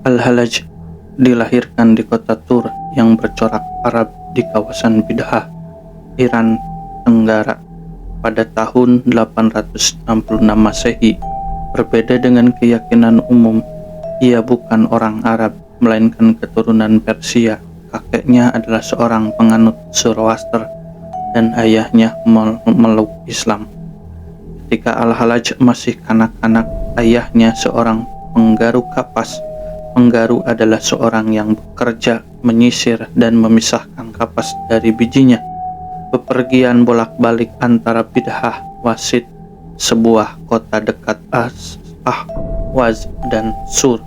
Al-Hallaj dilahirkan di kota Tur yang bercorak Arab di kawasan Bid'ah, Iran Tenggara pada tahun 866 Masehi. Berbeda dengan keyakinan umum, ia bukan orang Arab, melainkan keturunan Persia. Kakeknya adalah seorang penganut Zoroaster dan ayahnya memeluk Islam. Ketika Al-Hallaj masih kanak-kanak, ayahnya seorang penggaru kapas. Penggaru adalah seorang yang bekerja menyisir dan memisahkan kapas dari bijinya. Bepergian bolak-balik antara Bid'ah Wasit, sebuah kota dekat Ahwaz, dan Sur,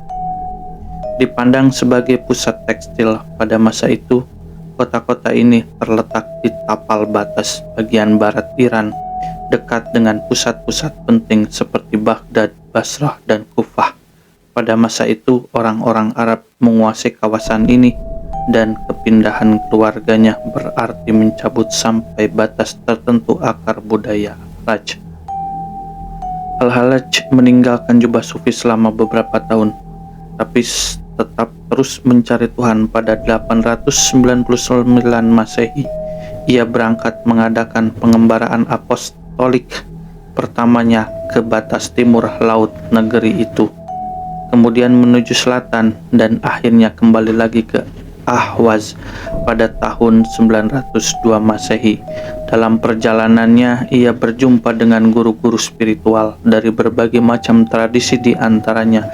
dipandang sebagai pusat tekstil pada masa itu. Kota-kota ini terletak di tapal batas bagian barat Iran, dekat dengan pusat-pusat penting seperti Baghdad, Basrah, dan Kufah. Pada masa itu, orang-orang Arab menguasai kawasan ini, dan kepindahan keluarganya berarti mencabut sampai batas tertentu akar budaya Al-Hallaj. Al-Hallaj meninggalkan jubah sufi selama beberapa tahun, tapi tetap terus mencari Tuhan. Pada 899 Masehi, ia berangkat mengadakan pengembaraan apostolik pertamanya ke batas timur laut negeri itu, kemudian menuju selatan, dan akhirnya kembali lagi ke Ahwaz pada tahun 902 Masehi. Dalam perjalanannya, ia berjumpa dengan guru-guru spiritual dari berbagai macam tradisi, di antaranya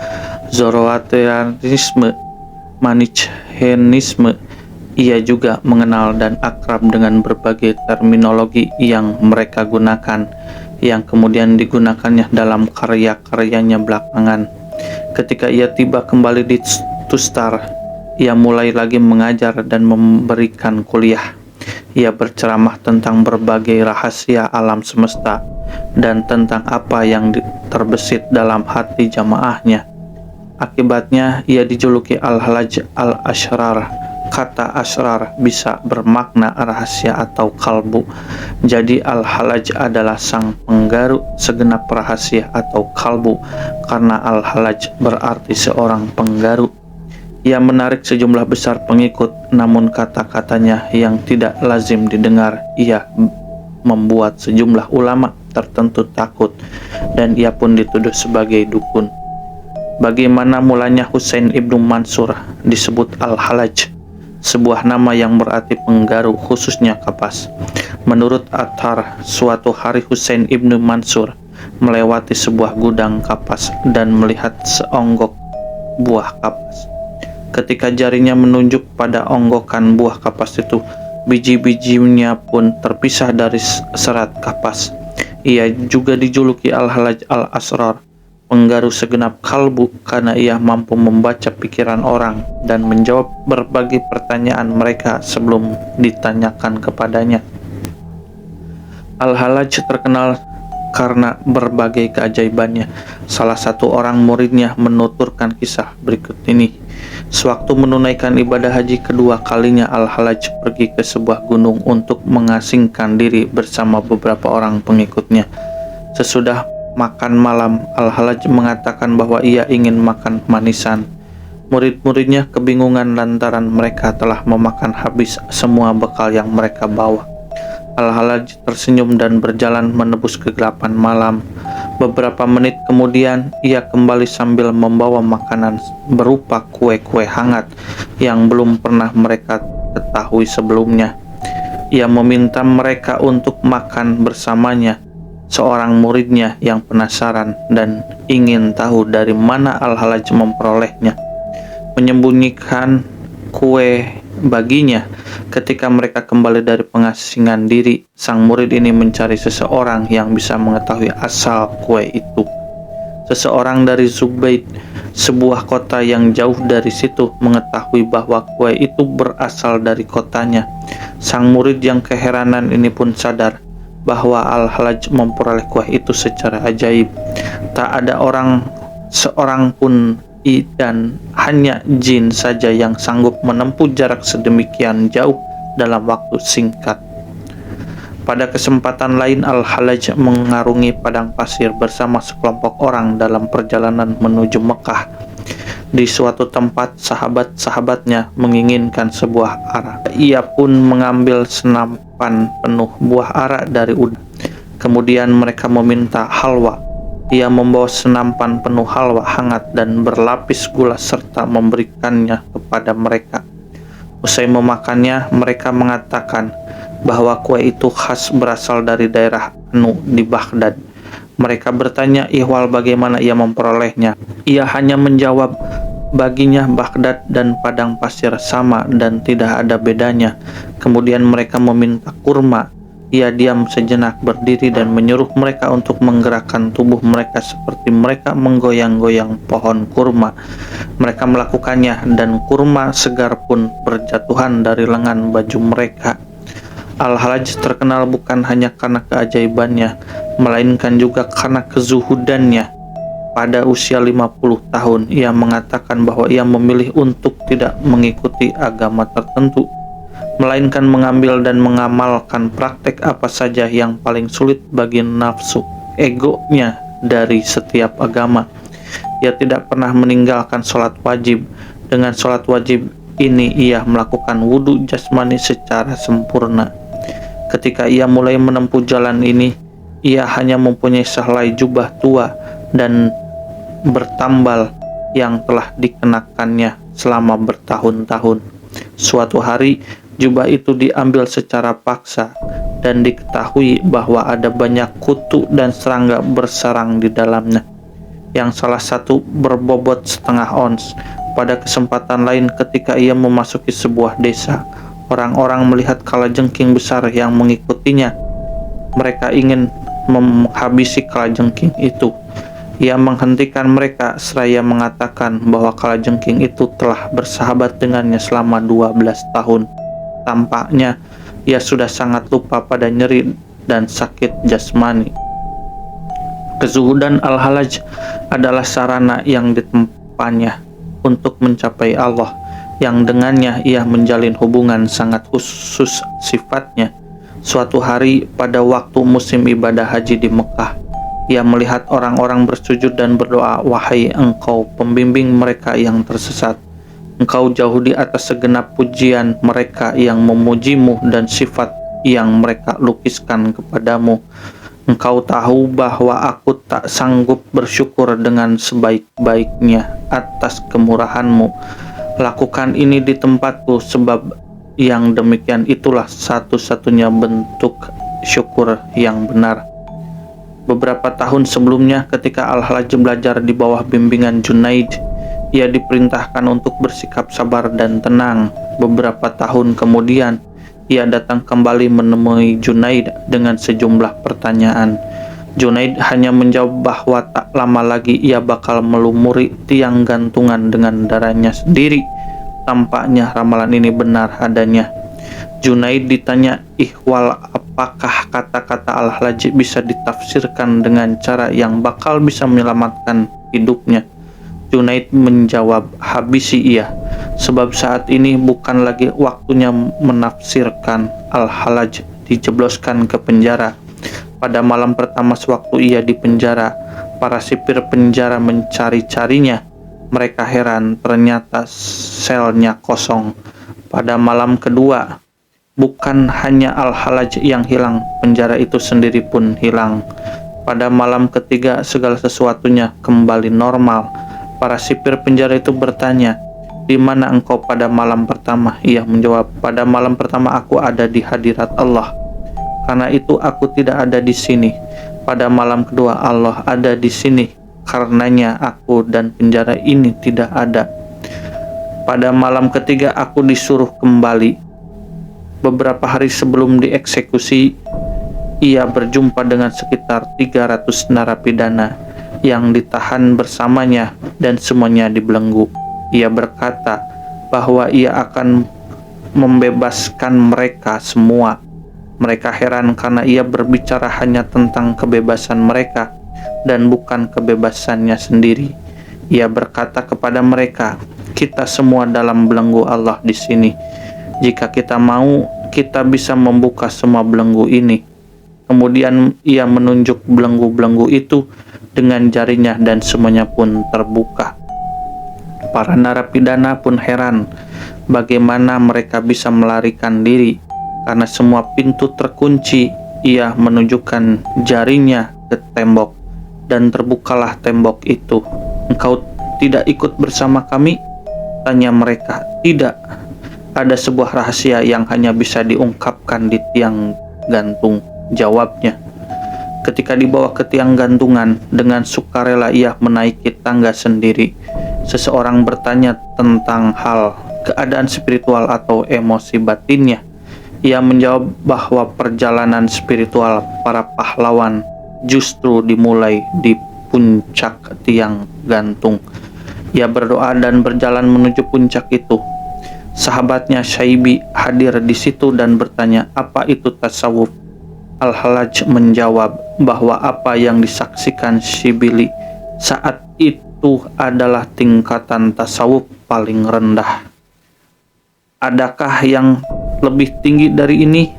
Zoroastrianisme, Manicheanisme. Ia juga mengenal dan akrab dengan berbagai terminologi yang mereka gunakan, yang kemudian digunakannya dalam karya-karyanya belakangan. Ketika ia tiba kembali di Tustar, ia mulai lagi mengajar dan memberikan kuliah. Ia berceramah tentang berbagai rahasia alam semesta dan tentang apa yang terbesit dalam hati jamaahnya. Akibatnya, ia dijuluki Al-Hallaj al-Ashrar. Kata asrar bisa bermakna rahasia atau kalbu. Jadi Al-Hallaj adalah sang penggaru segenap rahasia atau kalbu, karena Al-Hallaj berarti seorang penggaru. Ia menarik sejumlah besar pengikut, namun kata-katanya yang tidak lazim didengar. Ia membuat sejumlah ulama tertentu takut, dan ia pun dituduh sebagai dukun. Bagaimana mulanya Husain ibnu Mansur disebut Al-Hallaj, sebuah nama yang berarti penggaru, khususnya kapas. Menurut Athar, suatu hari Husain ibnu Mansur melewati sebuah gudang kapas dan melihat seonggok buah kapas. Ketika jarinya menunjuk pada onggokan buah kapas itu, biji-bijinya pun terpisah dari serat kapas. Ia juga dijuluki Al-Hallaj al-Asrar, penggaru segenap kalbu, karena ia mampu membaca pikiran orang dan menjawab berbagai pertanyaan mereka sebelum ditanyakan kepadanya. Al-Hallaj terkenal karena berbagai keajaibannya. Salah satu orang muridnya menuturkan kisah berikut ini. Sewaktu menunaikan ibadah haji kedua kalinya, Al-Hallaj pergi ke sebuah gunung untuk mengasingkan diri bersama beberapa orang pengikutnya. Sesudah makan malam, Al-Hallaj mengatakan bahwa ia ingin makan manisan. Murid-muridnya kebingungan lantaran mereka telah memakan habis semua bekal yang mereka bawa. Al-Hallaj tersenyum dan berjalan menebus kegelapan malam. Beberapa menit kemudian, ia kembali sambil membawa makanan berupa kue-kue hangat yang belum pernah mereka ketahui sebelumnya. Ia meminta mereka untuk makan bersamanya. Seorang muridnya yang penasaran dan ingin tahu dari mana Al-Hallaj memperolehnya, menyembunyikan kue baginya. Ketika mereka kembali dari pengasingan diri, sang murid ini mencari seseorang yang bisa mengetahui asal kue itu. Seseorang dari Zubayd, sebuah kota yang jauh dari situ, mengetahui bahwa kue itu berasal dari kotanya. Sang murid yang keheranan ini pun sadar bahwa Al-Hallaj memperoleh kue itu secara ajaib. Tak ada seorang pun dan hanya jin saja yang sanggup menempuh jarak sedemikian jauh dalam waktu singkat. Pada kesempatan lain, Al-Hallaj mengarungi padang pasir bersama sekelompok orang dalam perjalanan menuju Mekah. Di suatu tempat, sahabat-sahabatnya menginginkan sebuah ara. Ia pun mengambil senapan penuh buah ara dari udang. Kemudian mereka meminta halwa. Ia membawa senampan penuh halwa hangat dan berlapis gula serta memberikannya kepada mereka. Usai memakannya, mereka mengatakan bahwa kue itu khas berasal dari daerah Anu di Baghdad. Mereka bertanya ihwal bagaimana ia memperolehnya. Ia hanya menjawab, baginya Baghdad dan padang pasir sama dan tidak ada bedanya. Kemudian mereka meminta kurma. Ia diam sejenak, berdiri dan menyuruh mereka untuk menggerakkan tubuh mereka seperti mereka menggoyang-goyang pohon kurma. Mereka melakukannya dan kurma segar pun berjatuhan dari lengan baju mereka. Al-Halaj terkenal bukan hanya karena keajaibannya, melainkan juga karena kezuhudannya. Pada usia 50 tahun, ia mengatakan bahwa ia memilih untuk tidak mengikuti agama tertentu, melainkan mengambil dan mengamalkan praktek apa saja yang paling sulit bagi nafsu egonya dari setiap agama. Ia tidak pernah meninggalkan sholat wajib. Dengan sholat wajib ini ia melakukan wudhu jasmani secara sempurna. Ketika ia mulai menempuh jalan ini, ia hanya mempunyai sehelai jubah tua dan bertambal yang telah dikenakannya selama bertahun-tahun. Suatu hari, jubah itu diambil secara paksa dan diketahui bahwa ada banyak kutu dan serangga bersarang di dalamnya, yang salah satu berbobot setengah ons. Pada kesempatan lain, ketika ia memasuki sebuah desa, orang-orang melihat kalajengking besar yang mengikutinya. Mereka ingin menghabisi kalajengking itu. Ia menghentikan mereka seraya mengatakan bahwa kalajengking itu telah bersahabat dengannya selama 12 tahun. Tampaknya ia sudah sangat lupa pada nyeri dan sakit jasmani. Kezuhudan Al-Halaj adalah sarana yang ditempahnya untuk mencapai Allah, yang dengannya ia menjalin hubungan sangat khusus sifatnya. Suatu hari pada waktu musim ibadah haji di Mekah, ia melihat orang-orang bersujud dan berdoa, "Wahai Engkau pembimbing mereka yang tersesat, Engkau jauh di atas segenap pujian mereka yang memujimu dan sifat yang mereka lukiskan kepadamu. Engkau tahu bahwa aku tak sanggup bersyukur dengan sebaik-baiknya atas kemurahanmu. Lakukan ini di tempatku, sebab yang demikian itulah satu-satunya bentuk syukur yang benar." Beberapa tahun sebelumnya, ketika Al-Halaj belajar di bawah bimbingan Junaid, ia diperintahkan untuk bersikap sabar dan tenang. Beberapa tahun kemudian, ia datang kembali menemui Junaid dengan sejumlah pertanyaan. Junaid hanya menjawab bahwa tak lama lagi ia bakal melumuri tiang gantungan dengan darahnya sendiri. Tampaknya ramalan ini benar adanya. Junaid ditanya ihwal apakah kata-kata Al-Halaj bisa ditafsirkan dengan cara yang bakal bisa menyelamatkan hidupnya. Junaid menjawab, habisi ia, sebab saat ini bukan lagi waktunya menafsirkan. Al-Halaj dijebloskan ke penjara. Pada malam pertama sewaktu ia di penjara, para sipir penjara mencari-carinya. Mereka heran, ternyata selnya kosong. Pada malam kedua, bukan hanya Al-Halaj yang hilang, penjara itu sendiri pun hilang. Pada malam ketiga, segala sesuatunya kembali normal. Para sipir penjara itu bertanya, "Di mana engkau pada malam pertama?" Ia menjawab, "Pada malam pertama aku ada di hadirat Allah. Karena itu aku tidak ada di sini. Pada malam kedua Allah ada di sini. Karenanya aku dan penjara ini tidak ada. Pada malam ketiga aku disuruh kembali." Beberapa hari sebelum dieksekusi, ia berjumpa dengan sekitar 300 narapidana yang ditahan bersamanya dan semuanya dibelenggu. Ia berkata bahwa ia akan membebaskan mereka semua. Mereka heran karena ia berbicara hanya tentang kebebasan mereka dan bukan kebebasannya sendiri. Ia berkata kepada mereka, "Kita semua dalam belenggu Allah di sini. Jika kita mau, kita bisa membuka semua belenggu ini." Kemudian ia menunjuk belenggu-belenggu itu dengan jarinya dan semuanya pun terbuka. Para narapidana pun heran bagaimana mereka bisa melarikan diri karena semua pintu terkunci. Ia menunjukkan jarinya ke tembok dan terbukalah tembok itu. "Engkau tidak ikut bersama kami?" tanya mereka. "Tidak, ada sebuah rahasia yang hanya bisa diungkapkan di tiang gantung," jawabnya. Ketika dibawa ke tiang gantungan, dengan sukarela ia menaiki tangga sendiri. Seseorang bertanya tentang hal keadaan spiritual atau emosi batinnya. Ia menjawab bahwa perjalanan spiritual para pahlawan justru dimulai di puncak tiang gantung. Ia berdoa dan berjalan menuju puncak itu. Sahabatnya Syaibi hadir di situ dan bertanya, "Apa itu tasawuf?" Al-Hallaj menjawab bahwa apa yang disaksikan Syibili saat itu adalah tingkatan tasawuf paling rendah. "Adakah yang lebih tinggi dari ini?"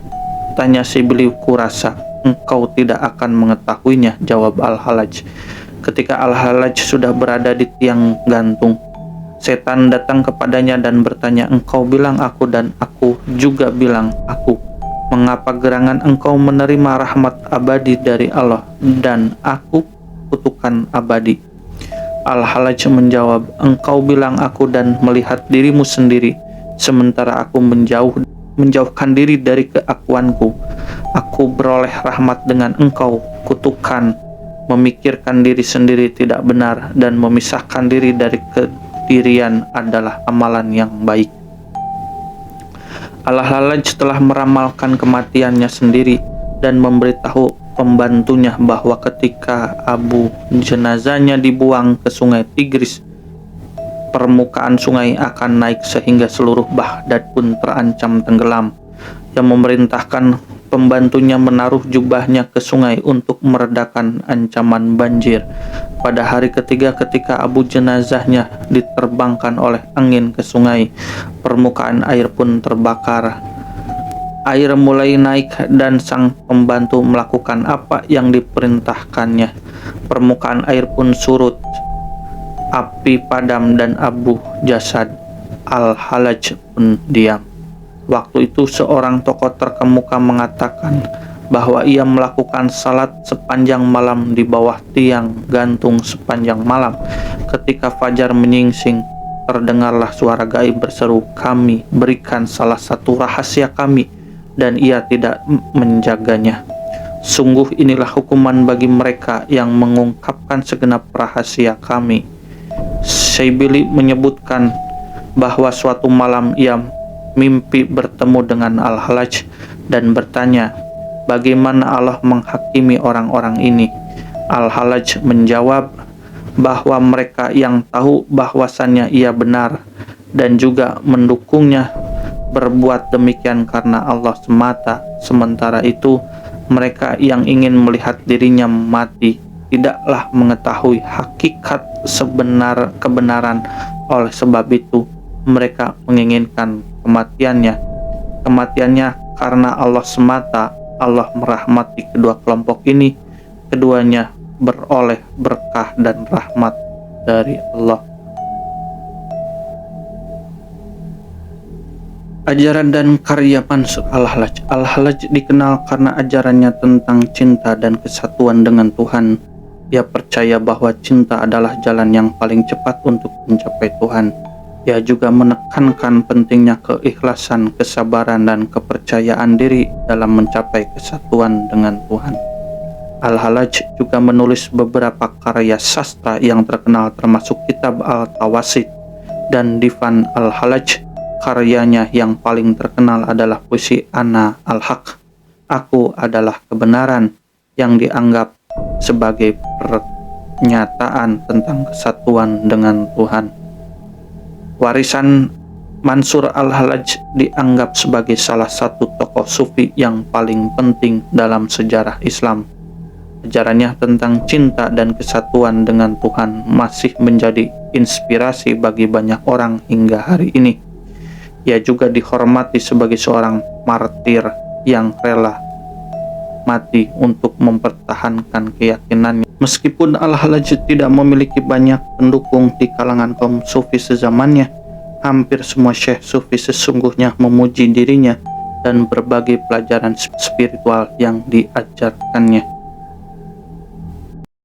tanya Syibili. "Kurasa engkau tidak akan mengetahuinya," jawab Al-Hallaj. Ketika Al-Hallaj sudah berada di tiang gantung, setan datang kepadanya dan bertanya, "Engkau bilang aku dan aku juga bilang aku. Mengapa gerangan engkau menerima rahmat abadi dari Allah dan aku kutukan abadi?" Al-Hallaj menjawab, "Engkau bilang aku dan melihat dirimu sendiri, sementara aku menjauhkan diri dari keakuanku. Aku beroleh rahmat dengan engkau kutukan. Memikirkan diri sendiri tidak benar dan memisahkan diri dari kedirian adalah amalan yang baik." Al-Hallaj telah meramalkan kematiannya sendiri dan memberitahu pembantunya bahwa ketika jenazahnya dibuang ke sungai Tigris, permukaan sungai akan naik sehingga seluruh Baghdad pun terancam tenggelam. Yang memerintahkan pembantunya menaruh jubahnya ke sungai untuk meredakan ancaman banjir. Pada hari ketiga ketika jenazahnya diterbangkan oleh angin ke sungai, permukaan air pun terbakar. Air mulai naik dan sang pembantu melakukan apa yang diperintahkannya. Permukaan air pun surut, api padam dan jasad Al-Hallaj pun diam. Waktu itu seorang tokoh terkemuka mengatakan bahwa ia melakukan salat sepanjang malam di bawah tiang gantung sepanjang malam. Ketika fajar menyingsing, terdengarlah suara gaib berseru, "Kami berikan salah satu rahasia kami," dan ia tidak menjaganya. Sungguh inilah hukuman bagi mereka yang mengungkapkan segenap rahasia kami. Syibili menyebutkan bahwa suatu malam ia mimpi bertemu dengan Al-Hallaj dan bertanya, bagaimana Allah menghakimi orang-orang ini. Al-Hallaj menjawab bahwa mereka yang tahu bahwasannya ia benar dan juga mendukungnya berbuat demikian karena Allah semata. Sementara itu mereka yang ingin melihat dirinya mati tidaklah mengetahui hakikat kebenaran. Oleh sebab itu mereka menginginkan kematiannya karena Allah semata. Allah merahmati kedua kelompok ini. Keduanya beroleh berkah dan rahmat dari Allah. Ajaran dan karya Mansur Al-Hallaj. Al-Hallaj dikenal karena ajarannya tentang cinta dan kesatuan dengan Tuhan. Ia percaya bahwa cinta adalah jalan yang paling cepat untuk mencapai Tuhan. Ia juga menekankan pentingnya keikhlasan, kesabaran, dan kepercayaan diri dalam mencapai kesatuan dengan Tuhan. Al-Hallaj juga menulis beberapa karya sastra yang terkenal termasuk kitab Al-Tawasit dan Divan Al-Hallaj. Karyanya yang paling terkenal adalah puisi Ana Al-Haq, Aku adalah kebenaran, yang dianggap sebagai pernyataan tentang kesatuan dengan Tuhan. Warisan Mansur Al-Hallaj dianggap sebagai salah satu tokoh sufi yang paling penting dalam sejarah Islam. Ajarannya tentang cinta dan kesatuan dengan Tuhan masih menjadi inspirasi bagi banyak orang hingga hari ini. Ia juga dihormati sebagai seorang martir yang rela mati untuk mempertahankan keyakinannya. Meskipun Al-Hallaj tidak memiliki banyak pendukung di kalangan kaum sufi sezamannya, hampir semua syekh sufi sesungguhnya memuji dirinya dan berbagai pelajaran spiritual yang diajarkannya.